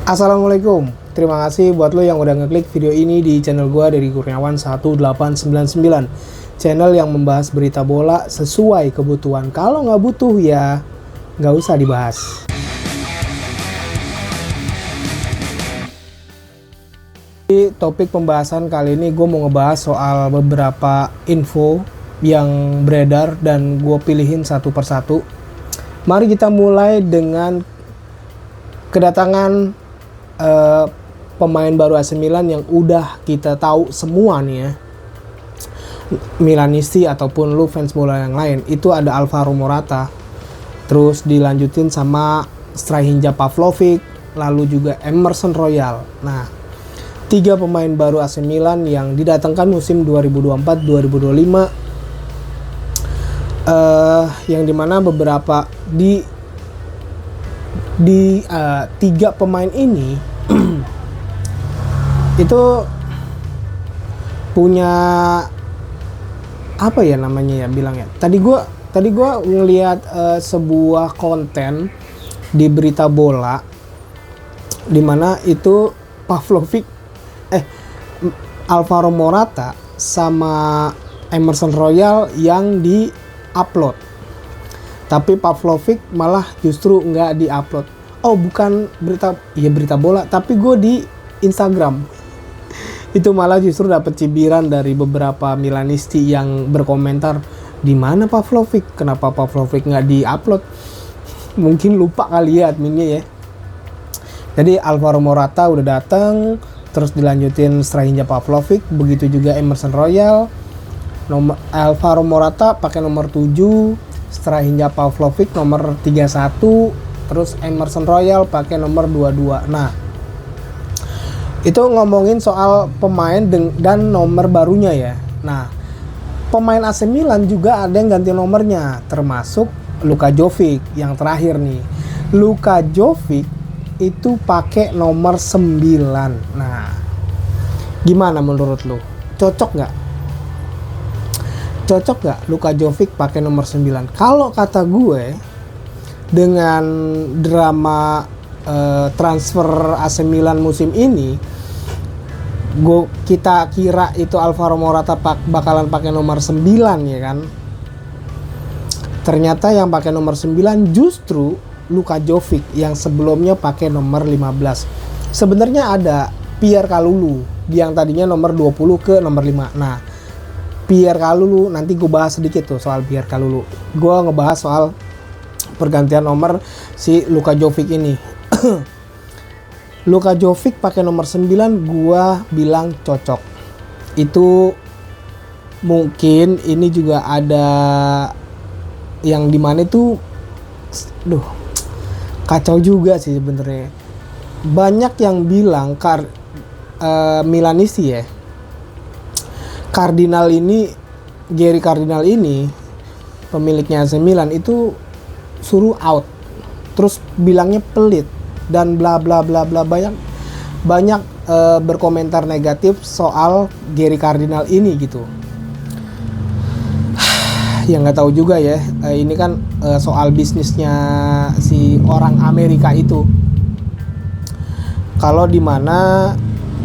Assalamualaikum. Terima kasih buat lo yang udah ngeklik video ini di channel gua dari Kurniawan 1899. Channel yang membahas berita bola sesuai kebutuhan. Kalau nggak butuh ya nggak usah dibahas. Di topik pembahasan kali ini gue mau ngebahas soal beberapa info yang beredar dan gue pilihin satu persatu. Mari kita mulai dengan kedatangan pemain baru AC Milan yang udah kita tahu semua nih ya, Milanisti ataupun lu fans bola yang lain. Itu ada Alvaro Morata, terus dilanjutin sama Strahinja Pavlovic, lalu juga Emerson Royal. Nah, 3 pemain baru AC Milan yang didatangkan musim 2024-2025, yang dimana beberapa di 3 pemain ini itu punya apa ya namanya ya bilangnya. Tadi gua ngelihat sebuah konten di berita bola dimana itu Alvaro Morata sama Emerson Royal yang di-upload, tapi Pavlovic malah justru nggak di-upload. Oh, bukan berita bola, tapi gue di Instagram itu malah justru dapet cibiran dari beberapa Milanisti yang berkomentar, di mana Pavlovic, kenapa Pavlovic nggak di-upload. Mungkin lupa kali ya adminnya ya. Jadi Alvaro Morata udah datang, terus dilanjutin Strahinja Pavlovic, begitu juga Emerson Royal. Alvaro Morata pakai nomor 7, Strahinja Pavlovic nomor 31, terus Emerson Royal pakai nomor 22. Nah, itu ngomongin soal pemain dan nomor barunya ya. Nah, pemain AC Milan juga ada yang ganti nomornya, termasuk Luka Jovic yang terakhir nih. Luka Jovic itu pakai nomor 9. Nah, gimana menurut lu? Cocok nggak? Cocok nggak Luka Jovic pakai nomor 9? Kalau kata gue, dengan drama transfer AC Milan musim ini, kita kira itu Alvaro Morata bakalan pakai nomor 9 ya kan. Ternyata yang pakai nomor 9 justru Luka Jovic yang sebelumnya pakai nomor 15. Sebenarnya ada Pierre Kalulu yang tadinya nomor 20 ke nomor 5. Nah, Pierre Kalulu nanti gue bahas sedikit tuh soal Pierre Kalulu. Gue ngebahas soal pergantian nomor si Luka Jovic ini. Luka Jovic pakai nomor 9 gua bilang cocok. Itu mungkin ini juga ada yang dimana itu kacau juga sih sebenarnya. Banyak yang bilang Milanisti ya, Gary Cardinal ini pemiliknya AC Milan itu suruh out, terus bilangnya pelit dan bla bla bla bla, banyak berkomentar negatif soal Gary Cardinal ini gitu. Ya nggak tahu juga ya, ini kan soal bisnisnya si orang Amerika itu. Kalau dimana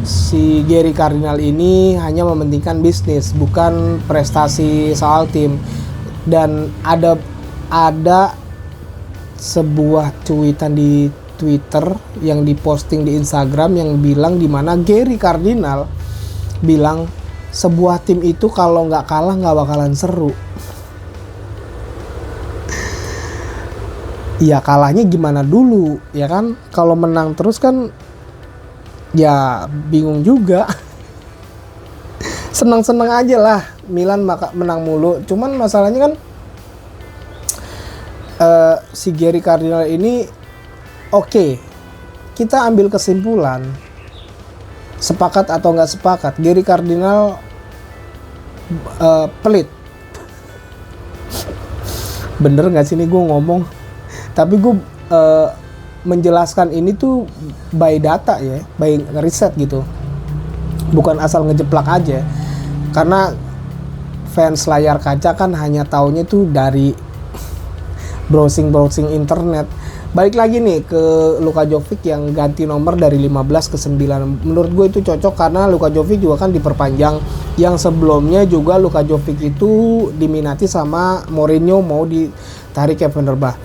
si Gary Cardinal ini hanya mementingkan bisnis, bukan prestasi soal tim. Dan ada sebuah cuitan di Twitter yang diposting di Instagram yang bilang dimana Gary Cardinal bilang sebuah tim itu kalau nggak kalah nggak bakalan seru. Ya kalahnya gimana dulu ya kan, kalau menang terus kan ya bingung juga. Senang-senang aja lah Milan menang mulu, cuman masalahnya kan si Gary Cardinal ini oke, kita ambil kesimpulan sepakat atau nggak sepakat, Gary Cardinal pelit. Bener nggak sih ini gue ngomong? Tapi gue menjelaskan ini tuh by data ya, by riset gitu, bukan asal ngejeplak aja. Karena fans layar kaca kan hanya taunya tuh dari browsing internet. Balik lagi nih ke Luka Jovic yang ganti nomor dari 15 ke 9. Menurut gue itu cocok karena Luka Jovic juga kan diperpanjang. Yang sebelumnya juga Luka Jovic itu diminati sama Mourinho, mau ditarik ke Fenerbahce.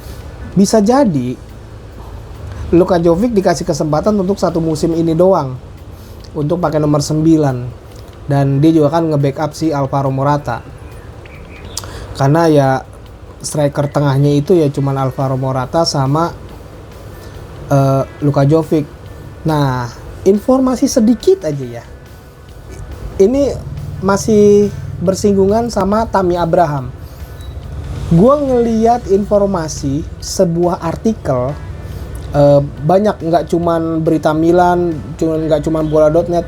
Bisa jadi Luka Jovic dikasih kesempatan untuk satu musim ini doang untuk pakai nomor 9. Dan dia juga kan nge-backup si Alvaro Morata. Karena ya striker tengahnya itu ya cuman Alvaro Morata sama Luka Jovic. Nah, informasi sedikit aja ya. Ini masih bersinggungan sama Tammy Abraham. Gua ngeliat informasi sebuah artikel, banyak, nggak cuman berita Milan, nggak cuman bola.net,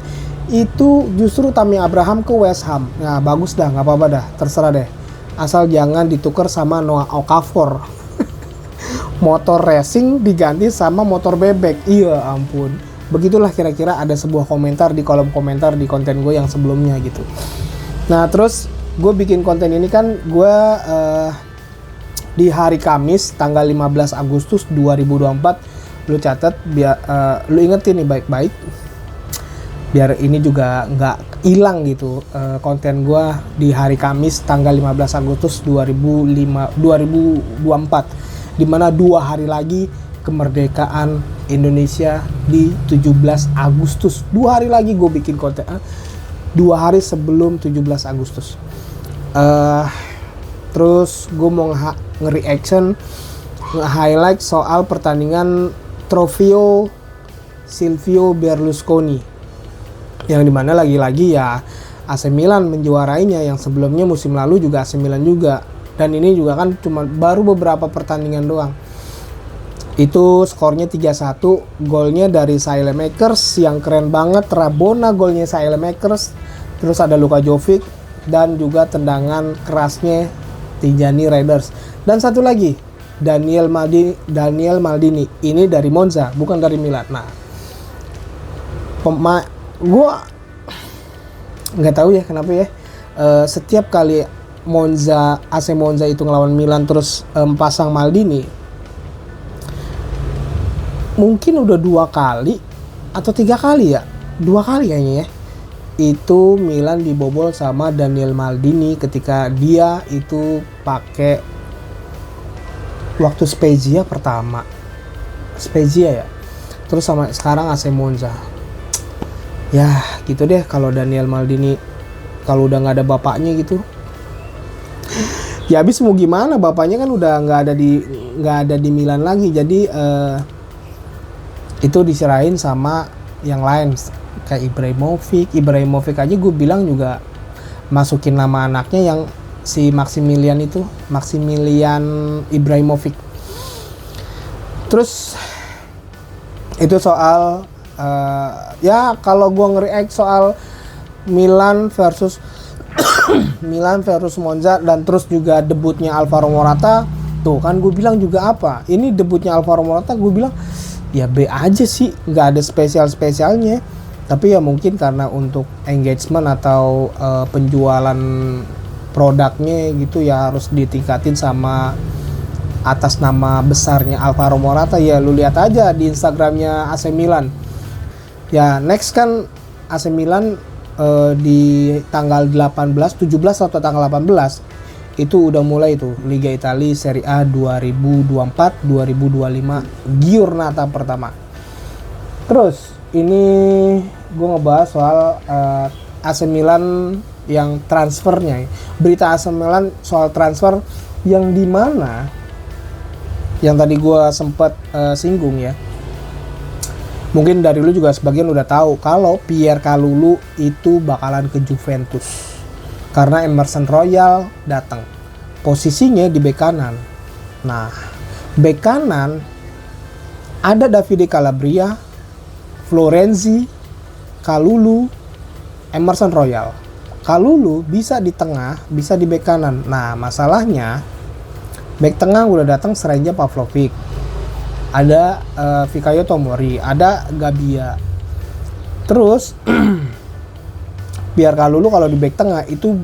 itu justru Tammy Abraham ke West Ham. Nah, bagus dah, nggak apa-apa dah, terserah deh. Asal jangan ditukar sama Noah Okafor. Motor racing diganti sama motor bebek. Iya ampun. Begitulah kira-kira ada sebuah komentar di kolom komentar di konten gue yang sebelumnya gitu. Nah terus gue bikin konten ini kan gue di hari Kamis tanggal 15 Agustus 2024. Lu catat biar lu ingetin nih baik-baik. Biar ini juga nggak hilang gitu konten gue di hari Kamis tanggal 15 Agustus 2024, dimana 2 hari lagi kemerdekaan Indonesia di 17 Agustus. 2 hari lagi gue bikin konten, 2 hari sebelum 17 Agustus. Terus gue mau nge-reaction, nge-highlight soal pertandingan Trofeo Silvio Berlusconi, yang dimana lagi-lagi ya AC Milan menjuarainya, yang sebelumnya musim lalu juga AC Milan juga, dan ini juga kan cuma baru beberapa pertandingan doang. Itu skornya 3-1, golnya dari Saelemaekers yang keren banget, Rabona golnya Saelemaekers, terus ada Luka Jovic, dan juga tendangan kerasnya Tijani Reinders, dan satu lagi Daniel Maldini, ini dari Monza bukan dari Milan. Nah, gue nggak tahu ya kenapa ya, setiap kali AC Monza itu ngelawan Milan terus pasang Maldini, mungkin udah 2 kali atau 3 kali ya, 2 kali kayaknya ya, itu Milan dibobol sama Daniel Maldini ketika dia itu pakai waktu Spezia pertama, Spezia ya, terus sama sekarang AC Monza. Ya gitu deh kalau Daniel Maldini, kalau udah nggak ada bapaknya gitu ya habis mau gimana, bapaknya kan udah nggak ada di Milan lagi, jadi itu diserahin sama yang lain kayak Ibrahimovic aja gue bilang juga masukin nama anaknya yang si Maximilian Ibrahimovic. Terus itu soal ya kalau gue nge-react soal Milan versus Monza, dan terus juga debutnya Alvaro Morata. Tuh kan gue bilang juga apa, ini debutnya Alvaro Morata, gue bilang ya B aja sih, nggak ada spesialnya. Tapi ya mungkin karena untuk engagement atau penjualan produknya gitu ya harus ditingkatin sama atas nama besarnya Alvaro Morata. Ya lu lihat aja di Instagramnya AC Milan. Ya next kan AC Milan di tanggal 17 atau tanggal 18 itu udah mulai tuh Liga Italia Serie A 2024-2025 Giornata pertama. Terus ini gue ngebahas soal AC Milan yang transfernya, berita AC Milan soal transfer yang dimana yang tadi gue sempat singgung ya. Mungkin dari lu juga sebagian udah tahu kalau Pierre Kalulu itu bakalan ke Juventus karena Emerson Royal datang. Posisinya di bek kanan. Nah, bek kanan ada Davide Calabria, Florenzi, Kalulu, Emerson Royal. Kalulu bisa di tengah, bisa di bek kanan. Nah, masalahnya bek tengah udah datang Srejja Pavlovic, ada Fikayo Tomori, ada Gabbia. Terus biar Kalulu kalau di bek tengah itu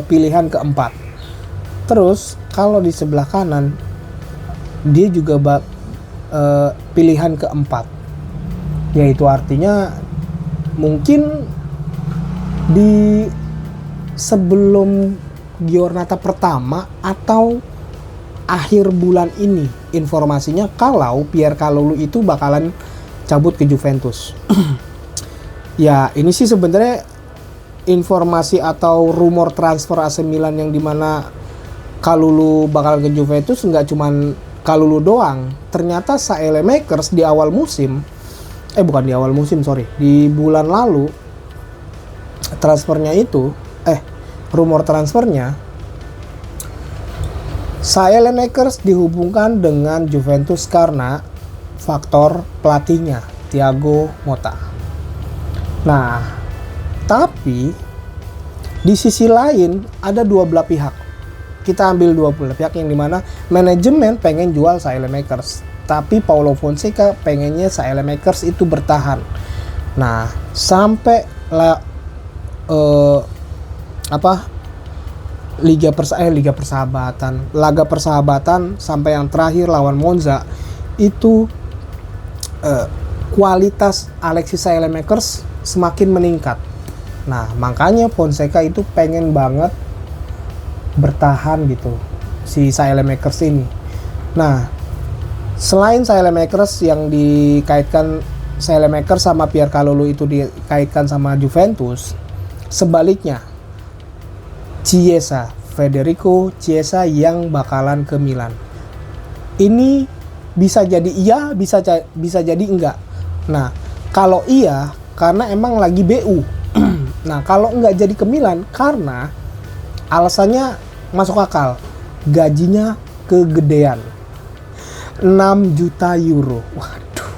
pilihan keempat. Terus kalau di sebelah kanan dia juga pilihan keempat, yaitu artinya mungkin di sebelum Giornata pertama atau akhir bulan ini informasinya kalau Pierre Kalulu itu bakalan cabut ke Juventus. Ya ini sih sebenarnya informasi atau rumor transfer AC Milan yang dimana Kalulu bakal ke Juventus nggak cuman Kalulu doang. Ternyata Saelemaekers di awal musim, bukan di awal musim, sorry, di bulan lalu transfernya itu, rumor transfernya Saelemaekers dihubungkan dengan Juventus karena faktor pelatihnya Thiago Motta. Nah, tapi di sisi lain ada dua belah pihak. Kita ambil dua belah pihak yang dimana manajemen pengen jual Saelemaekers, tapi Paulo Fonseca pengennya Saelemaekers itu bertahan. Nah, sampai laga persahabatan sampai yang terakhir lawan Monza itu kualitas Alexis Saelemaekers semakin meningkat. Nah, makanya Fonseca itu pengen banget bertahan gitu si Saelemaekers ini. Nah, selain Saelemaekers yang dikaitkan Saelemaekers sama Pierre Kalulu itu dikaitkan sama Juventus, sebaliknya Federico Chiesa yang bakalan ke Milan. Ini bisa jadi iya, bisa jadi enggak. Nah, kalau iya karena emang lagi BU. Nah, kalau enggak jadi ke Milan karena alasannya masuk akal. Gajinya kegedean. 6 juta euro. Waduh.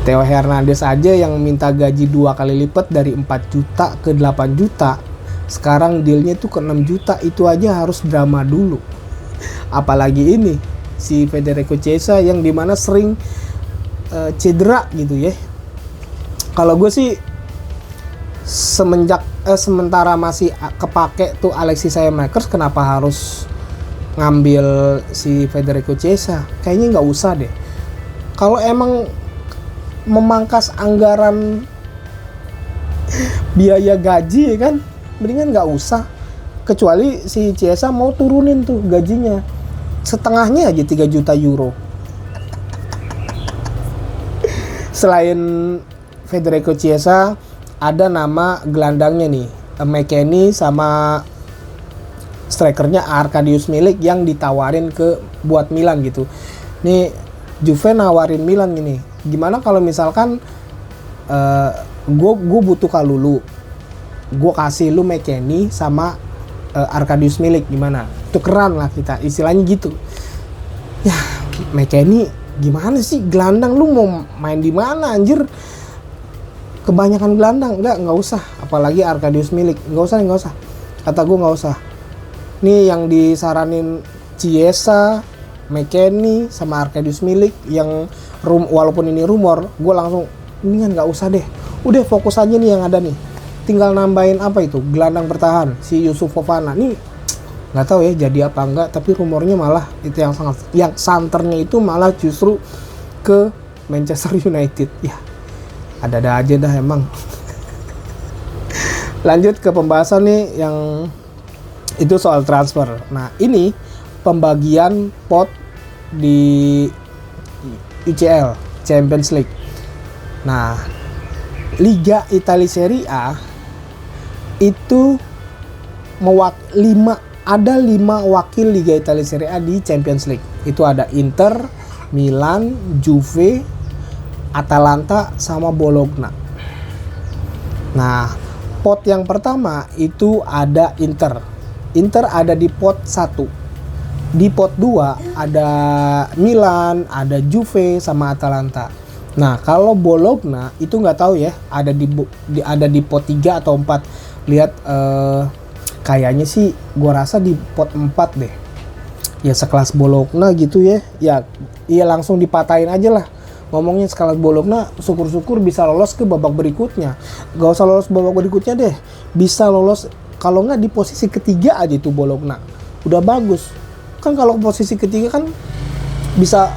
Theo Hernandez aja yang minta gaji 2 kali lipat dari 4 juta ke 8 juta. Sekarang dealnya tuh ke 6 juta. Itu aja harus drama dulu. Apalagi ini si Federico Chiesa yang dimana sering cedera gitu ya. Kalau gue sih sementara masih kepake tuh Alexis Saelemaekers, kenapa harus ngambil si Federico Chiesa? Kayaknya nggak usah deh. Kalau emang memangkas anggaran biaya gaji ya kan, mendingan nggak usah. Kecuali si Chiesa mau turunin tuh gajinya setengahnya aja 3 juta euro. Selain Federico Chiesa ada nama gelandangnya nih, McKennie sama strikernya Arkadiusz Milik yang ditawarin buat Milan gitu. Nih Juve nawarin Milan gini, gimana kalau misalkan gue butuh Kalulu, gue kasih lu McKennie sama Arkadiusz Milik, gimana? Tukeran lah kita, istilahnya gitu. Ya McKennie gimana sih, gelandang lu mau main di mana anjir? Kebanyakan gelandang, nggak usah. Apalagi Arkadiusz Milik, nggak usah. Kata gue nggak usah. Nih yang disaranin Chiesa, McKennie sama Arkadiusz Milik yang walaupun ini rumor, gue langsung mendingan nggak usah deh. Udah fokus aja nih yang ada nih. Tinggal nambahin apa itu gelandang bertahan si Yusuf Fofana. Nih nggak tahu ya jadi apa enggak, tapi rumornya malah itu yang santernya itu malah justru ke Manchester United. Ya ada aja dah emang. Lanjut ke pembahasan nih yang itu soal transfer. Nah ini pembagian pot di UCL Champions League. Nah Liga Italia Serie A itu ada 5 wakil Liga Italia Serie A di Champions League. Itu ada Inter, Milan, Juve, Atalanta sama Bologna. Nah, pot yang pertama itu ada Inter. Inter ada di pot 1. Di pot 2 ada Milan, ada Juve sama Atalanta. Nah, kalau Bologna itu nggak tahu ya, ada di pot 3 atau 4. Lihat kayaknya sih gua rasa di pot 4 deh. Ya sekelas Bologna gitu ya. Ya langsung dipatahin aja lah. Ngomongnya sekelas Bologna, syukur-syukur bisa lolos ke babak berikutnya. Gak usah lolos babak berikutnya deh. Bisa lolos, kalau nggak di posisi ketiga aja itu Bologna. Udah bagus. kan kalau posisi ketiga kan bisa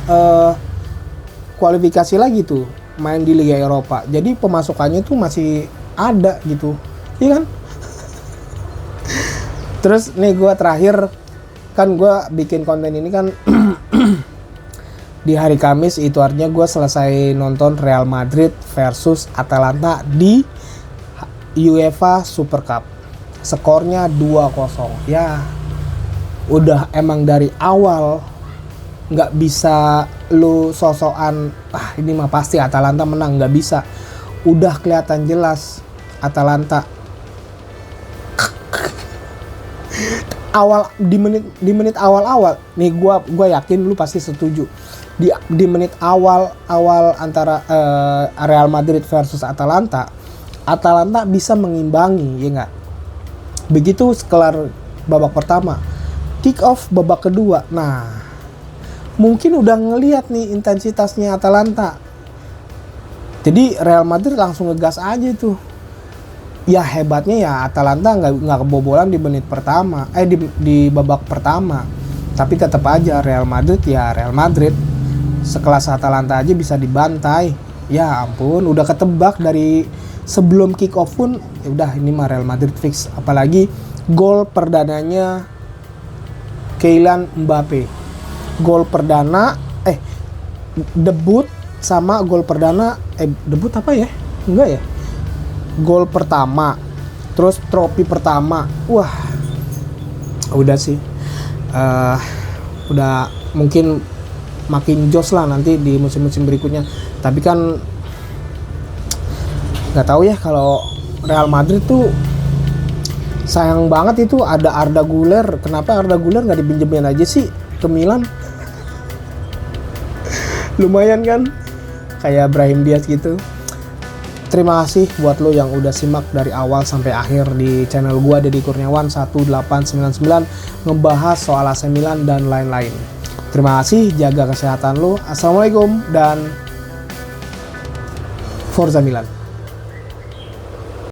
kualifikasi lagi tuh main di Liga Eropa. Jadi pemasukannya tuh masih ada gitu, iya kan? Terus nih gue terakhir kan gue bikin konten ini kan di hari Kamis, itu artinya gue selesai nonton Real Madrid versus Atalanta di UEFA Super Cup. Skornya 2-0. Ya udah emang dari awal nggak bisa lu sosokan ini mah pasti Atalanta menang, nggak bisa. Udah kelihatan jelas Atalanta awal di menit awal-awal nih, gua yakin lu pasti setuju, di menit awal antara Real Madrid versus Atalanta bisa mengimbangi, ya nggak? Begitu kelar babak pertama, kick off babak kedua, nah mungkin udah ngelihat nih intensitasnya Atalanta, jadi Real Madrid langsung ngegas aja tuh. Ya hebatnya ya Atalanta nggak kebobolan di menit pertama, di babak pertama. Tapi tetap aja Real Madrid ya Real Madrid, sekelas Atalanta aja bisa dibantai. Ya ampun, udah ketebak dari sebelum kick off pun. Ya udah, ini mah Real Madrid fix. Apalagi gol perdananya Kylian Mbappe. Gol perdana debut sama gol perdana debut apa ya? Enggak ya? Gol pertama, terus trofi pertama. Wah, udah sih, udah mungkin makin jos lah nanti di musim-musim berikutnya. Tapi kan nggak tahu ya, kalau Real Madrid tuh sayang banget itu ada Arda Güler. Kenapa Arda Güler nggak dipinjemin aja sih ke Milan? Lumayan kan, kayak Brahim Diaz gitu. Terima kasih buat lo yang udah simak dari awal sampai akhir di channel gua, Deddy Kurniawan 1899, ngebahas soal AC Milan dan lain-lain. Terima kasih, jaga kesehatan lo. Assalamualaikum dan Forza Milan.